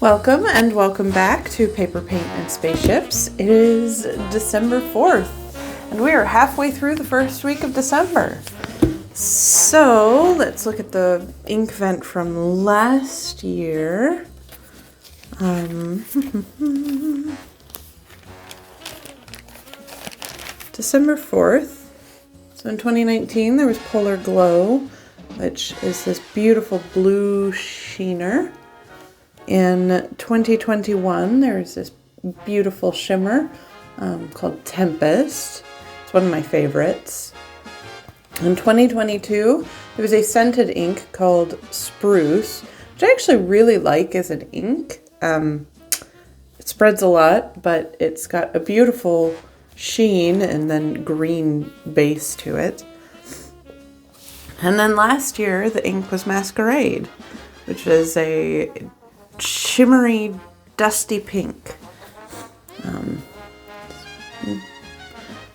Welcome and welcome back to Paper, Paint, and Spaceships. It is December 4th and we are halfway through the first week of December. So let's look at the Inkvent from last year. December 4th. So in 2019 there was Polar Glow, which is this beautiful blue sheener. In 2021, there's this beautiful shimmer called Tempest. It's one of my favorites. In 2022, there was a scented ink called Spruce, which I actually really like as an ink. It spreads a lot, but it's got a beautiful sheen and then green base to it. And then last year, the ink was Masquerade, which is a shimmery, dusty pink.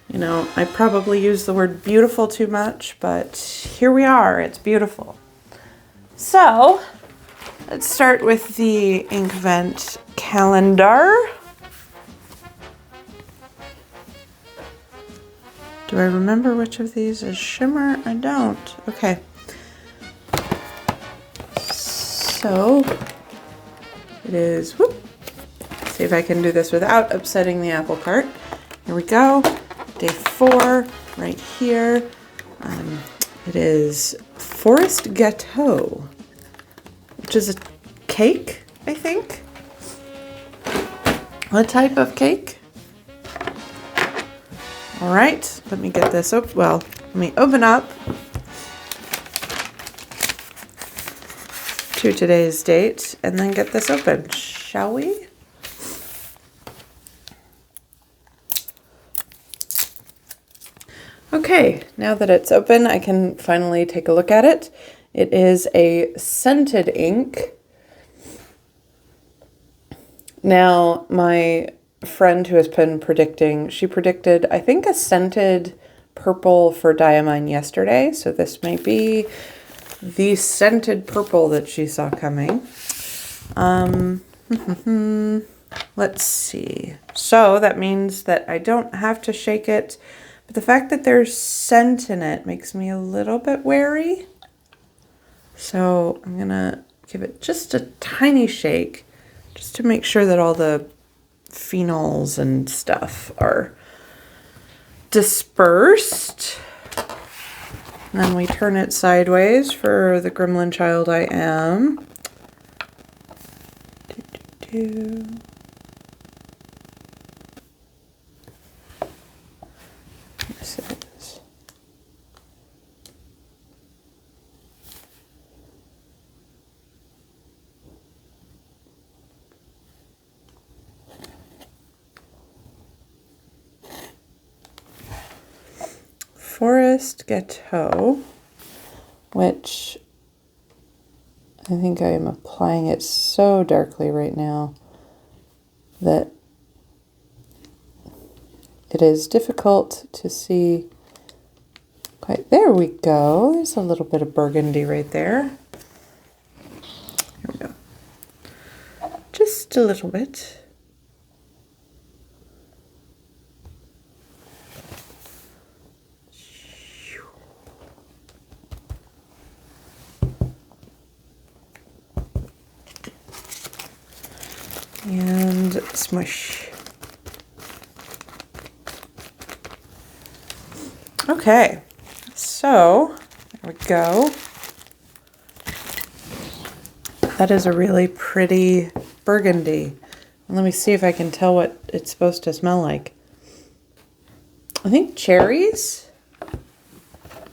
You know, I probably use the word beautiful too much, but here we are, it's beautiful. So, let's start with the Inkvent calendar. Do I remember which of these is shimmer? I don't. Okay. So, it is, see if I can do this without upsetting the apple cart. Here we go. Day 4, right here. It is Forest Gâteau, which is a cake, I think. What type of cake? All right, let me get this up. Well, let me open up to today's date and then get this open, shall we? Okay, now that it's open, I can finally take a look at it. It is a scented ink. Now, my friend who has been predicting, she predicted, I think, a scented purple for Diamine yesterday, so this may be the scented purple that she saw coming. Let's see. So that means that I don't have to shake it, but the fact that there's scent in it makes me a little bit wary. So I'm gonna give it just a tiny shake, just to make sure that all the phenols and stuff are dispersed. And then we turn it sideways for the gremlin child I am. This is Forest Gâteau, which I think I am applying it so darkly right now that it is difficult to see quite. There we go. There's a little bit of burgundy right there. Here we go. Just a little bit. And smush. Okay, so there we go. That is a really pretty burgundy. Let me see if I can tell what it's supposed to smell like. I think cherries.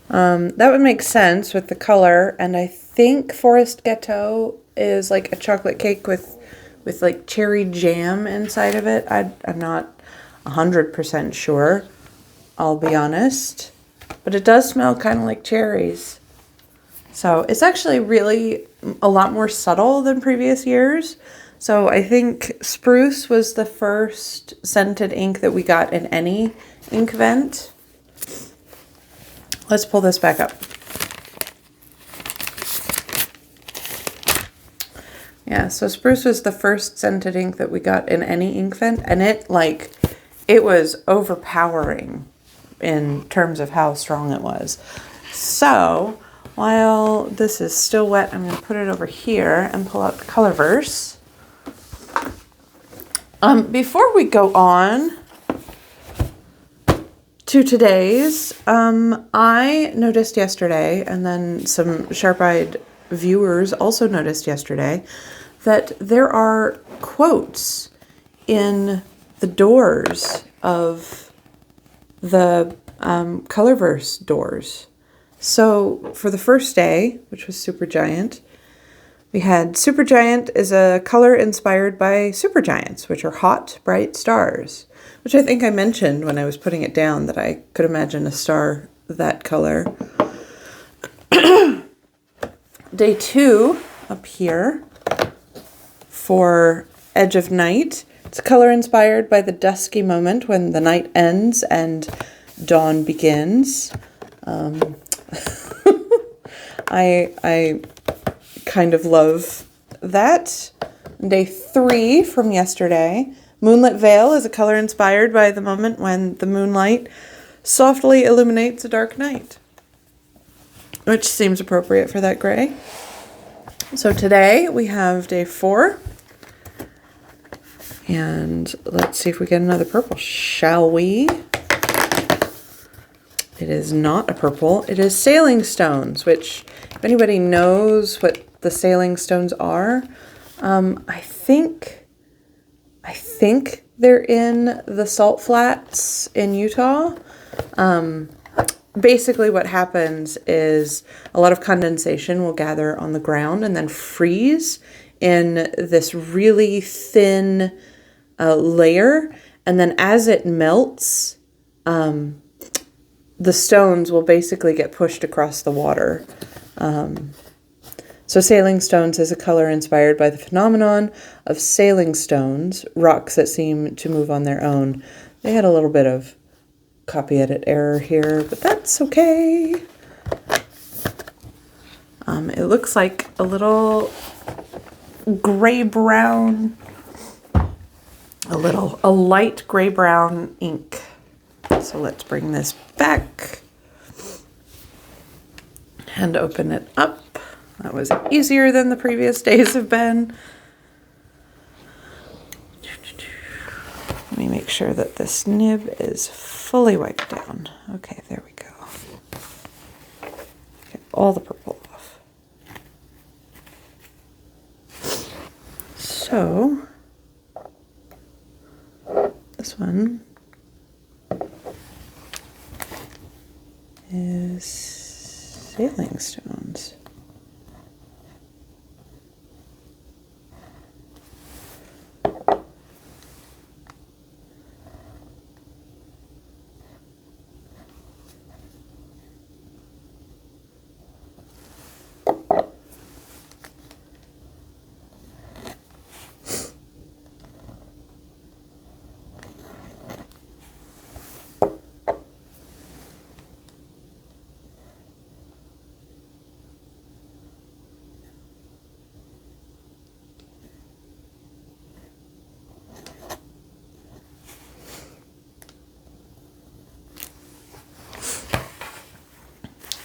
That would make sense with the color, and I think Forest Gâteau is like a chocolate cake with like cherry jam inside of it. I'm not 100% sure, I'll be honest, but it does smell kind of like cherries. So it's actually really a lot more subtle than previous years. So I think Spruce was the first scented ink that we got in any Inkvent. Let's pull this back up. Yeah, so Spruce was the first scented ink that we got in any Inkvent, and it was overpowering in terms of how strong it was. So while this is still wet, I'm going to put it over here and pull out the Colorverse. Before we go on to today's, I noticed yesterday, and then some sharp-eyed viewers also noticed yesterday, that there are quotes in the doors of the Colorverse doors. So for the first day, which was Supergiant, we had Supergiant is a color inspired by supergiants, which are hot, bright stars, which I think I mentioned when I was putting it down that I could imagine a star that color. Day 2 up here for Edge of Night. It's a color inspired by the dusky moment when the night ends and dawn begins. I kind of love that. Day 3 from yesterday. Moonlit Veil is a color inspired by the moment when the moonlight softly illuminates a dark night, which seems appropriate for that gray. So today we have day 4. And let's see if we get another purple, shall we? It is not a purple. It is Sailing Stones, which if anybody knows what the Sailing Stones are, I think they're in the salt flats in Utah. Basically what happens is a lot of condensation will gather on the ground and then freeze in this really thin layer. And then as it melts, the stones will basically get pushed across the water. So Sailing Stones is a color inspired by the phenomenon of sailing stones, rocks that seem to move on their own. They had a little bit of copy edit error here, but that's okay. It looks like a little gray-brown, a light gray-brown ink. So let's bring this back and open it up. That was easier than the previous days have been. Let me make sure that this nib is fully wiped down. Okay, there we go. Get all the purple off. So, this one is Sailing Stones.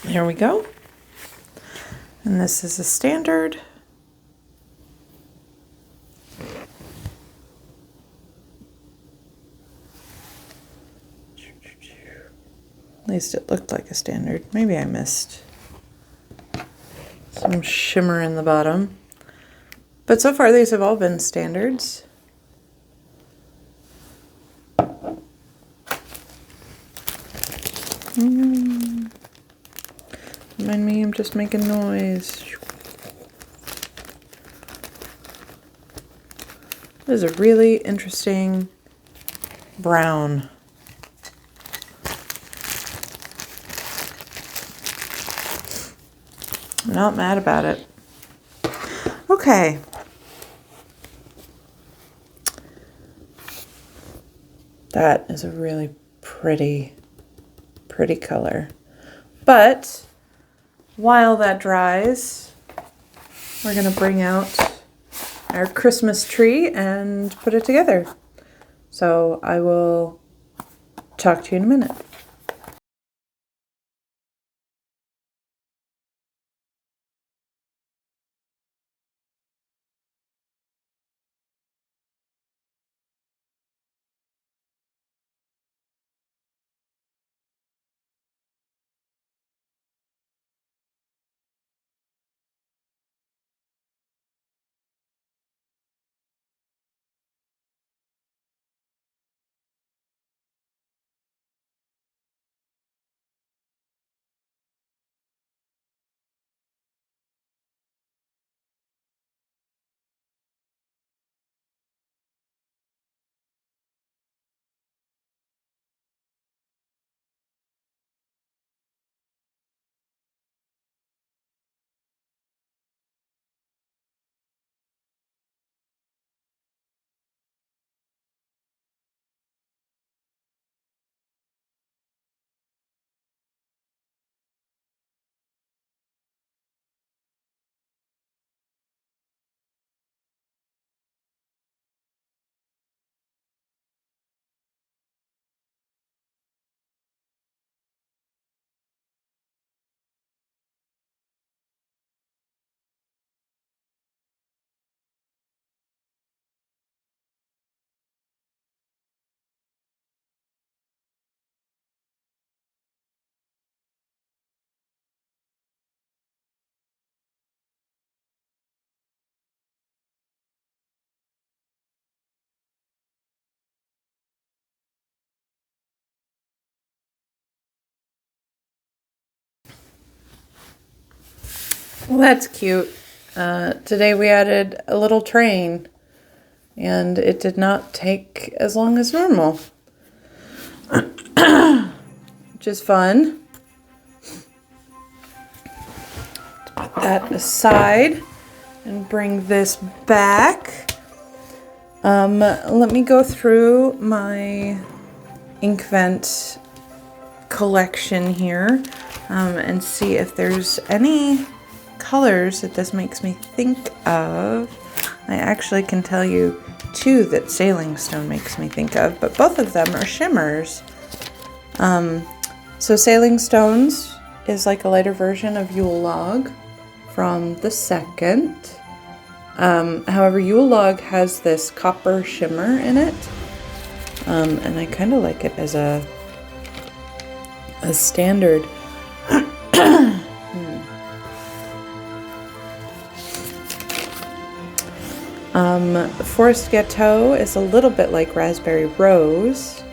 There we go. And this is a standard. At least it looked like a standard. Maybe I missed some shimmer in the bottom. But so far these have all been standards. Mind me, I'm just making noise. This is a really interesting brown. I'm not mad about it. Okay. That is a really pretty color. But while that dries, we're going to bring out our Christmas tree and put it together. So I will talk to you in a minute. Well, that's cute. Today we added a little train, and it did not take as long as normal, which is fun. Put that aside and bring this back. Let me go through my Inkvent collection here and see if there's any colors that this makes me think of. I actually can tell you two that Sailing Stone makes me think of, but both of them are shimmers. So Sailing Stones is like a lighter version of Yule Log from the second. However, Yule Log has this copper shimmer in it, and I kind of like it as a standard. Forest Gâteau is a little bit like Raspberry Rose,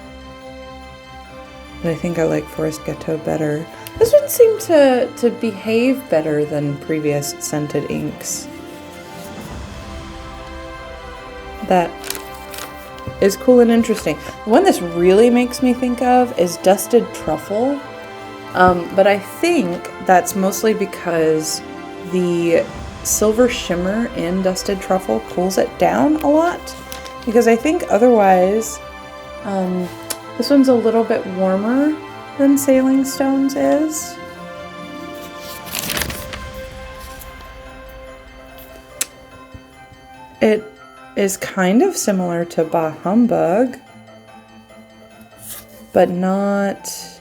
but I think I like Forest Gâteau better. This one seemed to behave better than previous scented inks. That is cool and interesting. The one this really makes me think of is Dusted Truffle, but I think that's mostly because the silver shimmer in Dusted Truffle cools it down a lot, because I think otherwise this one's a little bit warmer than Sailing Stones is. It is kind of similar to Bah Humbug, but not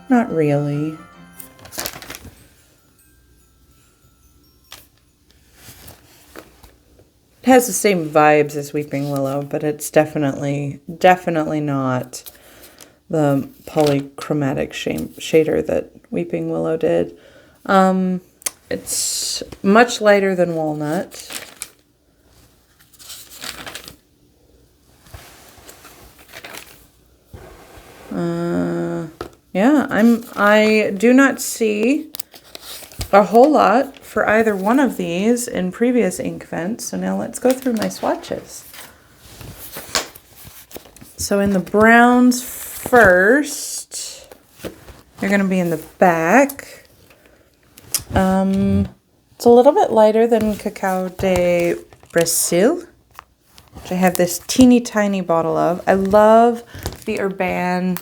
really. It has the same vibes as Weeping Willow, but it's definitely not the polychromatic shader that Weeping Willow did. It's much lighter than Walnut. Yeah, I do not see a whole lot for either one of these in previous Inkvents. So now let's go through my swatches. So in the browns first, they're going to be in the back. It's a little bit lighter than Cacao de Brasil, which I have this teeny tiny bottle of. I love the Urban,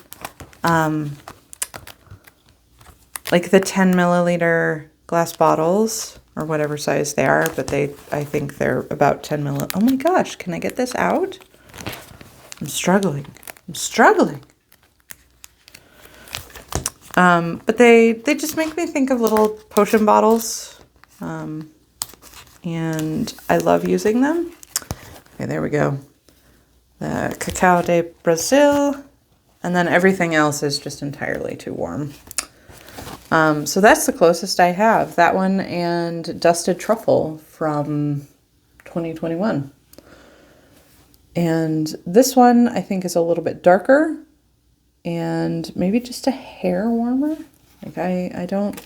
like the 10 milliliter glass bottles. or whatever size they are, but I think they're about 10 mil. Oh my gosh, can I get this out? I'm struggling. I'm struggling. But they just make me think of little potion bottles. And I love using them. Okay, there we go. The Cacao de Brazil. And then everything else is just entirely too warm. So that's the closest I have. That one and Dusted Truffle from 2021. And this one I think is a little bit darker and maybe just a hair warmer. Like I don't...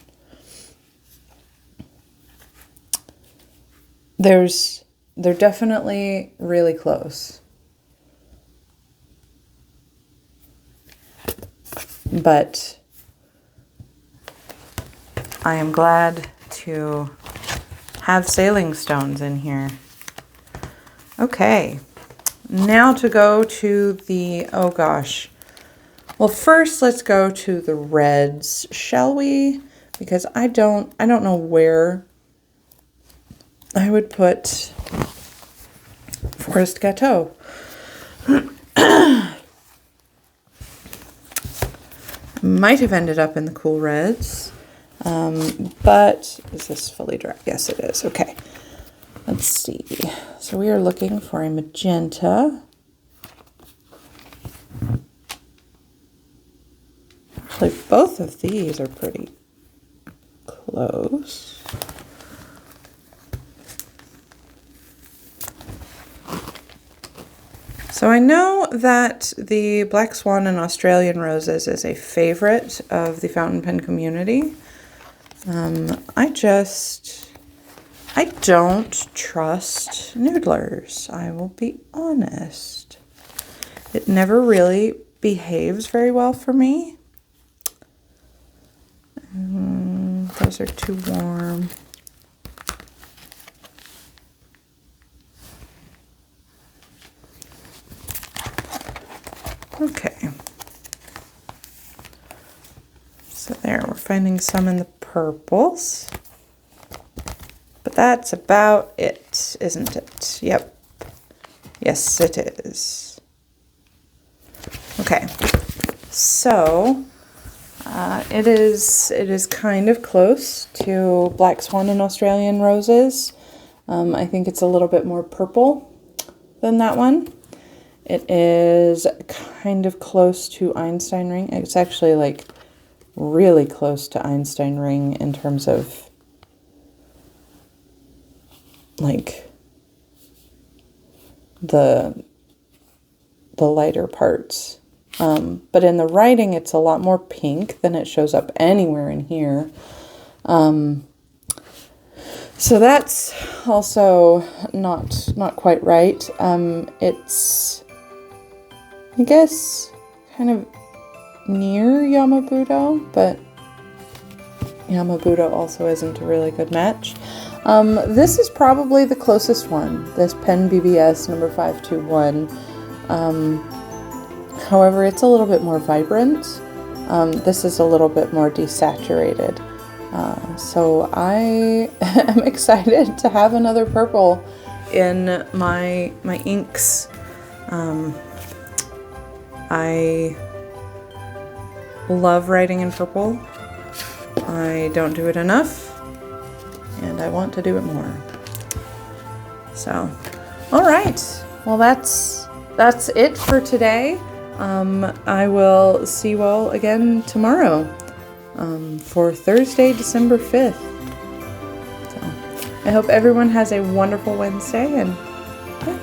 They're definitely really close. But I am glad to have sailing stones in here. Okay, now to go to the, oh gosh. Well, first let's go to the reds, shall we? Because I don't know where I would put Forest Gâteau. Might have ended up in the cool reds, but is this fully dry? Yes, it is. Okay, let's see. So we are looking for a magenta. Actually, both of these are pretty close. So I know that the Black Swan and Australian Roses is a favorite of the fountain pen community. I don't trust Noodlers. I will be honest. It never really behaves very well for me. Those are too warm. Okay, so there, we're finding some in the purples, but that's about it, isn't it? Yep, yes it is. Okay, so it is kind of close to Black Swan and Australian Roses. I think it's a little bit more purple than that one. It is kind of close to Einstein Ring. It's actually like really close to Einstein Ring in terms of like the lighter parts. But in the writing, it's a lot more pink than it shows up anywhere in here. So that's also not quite right. It's, I guess, kind of near Yamabudo, but Yamabudo also isn't a really good match. This is probably the closest one, this Pen BBS number 521. However, it's a little bit more vibrant. This is a little bit more desaturated. So I am excited to have another purple in my inks. I love writing in purple. I don't do it enough, and I want to do it more. So, all right. Well, that's it for today. I will see you all again tomorrow for Thursday, December 5th. So, I hope everyone has a wonderful Wednesday, and bye.